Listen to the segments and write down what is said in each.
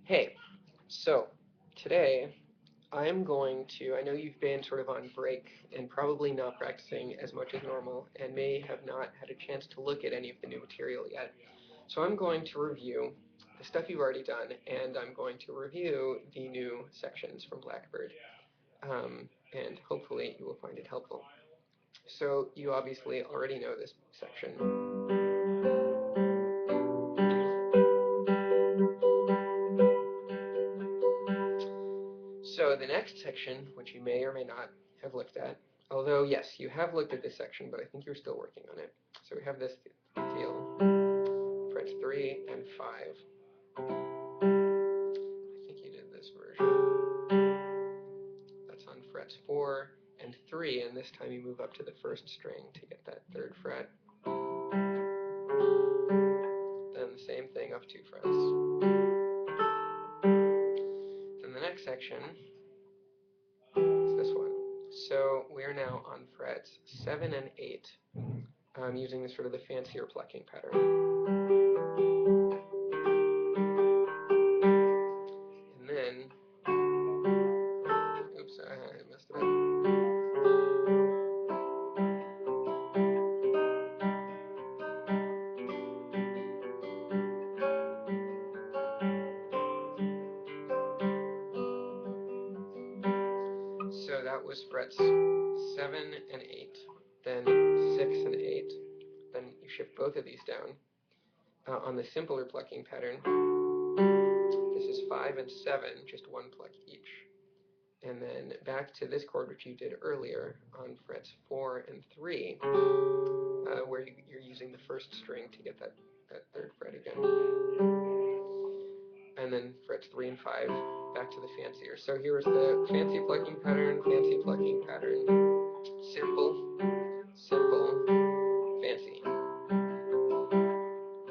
Hey, so today I'm going to, I know you've been sort of on break and probably not practicing as much as normal and may have not had a chance to look at any of the new material yet. So I'm going to review the stuff you've already done, and I'm going to review the new sections from Blackbird, and hopefully you will find it helpful. So you obviously already know this section. So the next section, which you may or may not have looked at, although yes, you have looked at this section, but I think you're still working on it. So we have this feel, frets 3 and 5. I think you did this version. That's on frets 4 and 3, and this time you move up to the first string to get that third fret. Then the same thing up 2 frets. Then the next section is this one. So we're now on frets 7 and 8, using this sort of the fancier plucking pattern. And then, oops, I messed it up. So that was frets 7 and 8, then 6 and 8. Then you shift both of these down. On the simpler plucking pattern, this is 5 and 7, just one pluck each. And then back to this chord which you did earlier on frets 4 and 3, where you're using the first string to get that third fret again. And then frets 3 and 5, back to the fancier. So here's the fancy plucking pattern, simple, simple, fancy.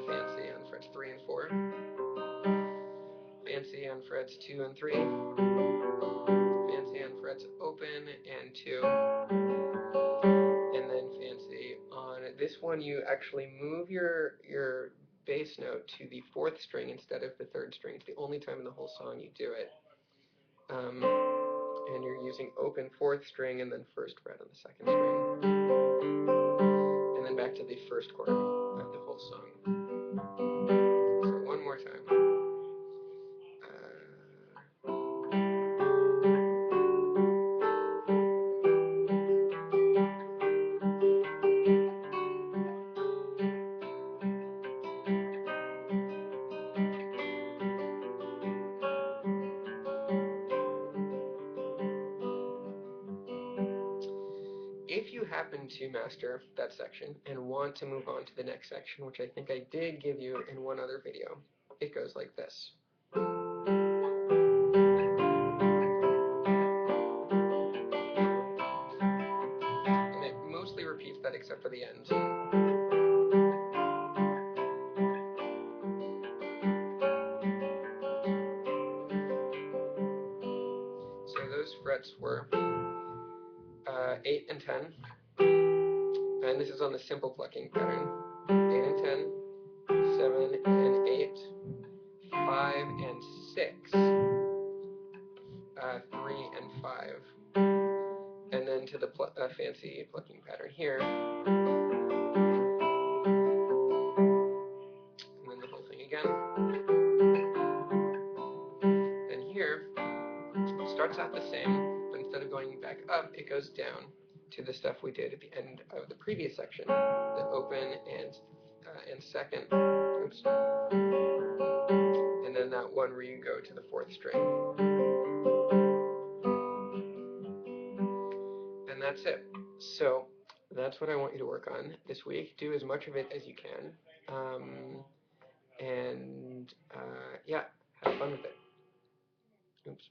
Fancy on frets 3 and 4. Fancy on frets 2 and 3. Fancy on frets open and 2. And then fancy on this one, you actually move your bass note to the 4th string instead of the 3rd string. It's the only time in the whole song you do it. And you're using open 4th string and then 1st fret on the 2nd string. And then back to the 1st chord of the whole song. So one more time. If you happen to master that section and want to move on to the next section, which I think I did give you in one other video, it goes like this. And it mostly repeats that except for the end. So those frets were 8 and 10. And this is on the simple plucking pattern. 8 and 10, 7 and 8, 5 and 6, 3 and 5, and then to the fancy plucking pattern here, and then the whole thing again. And here, it starts out the same, but instead of going back up, it goes down to the stuff we did at the end of the previous section, the open and second, oops, and then that one where you go to the 4th string. And that's it. So that's what I want you to work on this week. Do as much of it as you can. And yeah, have fun with it. Oops.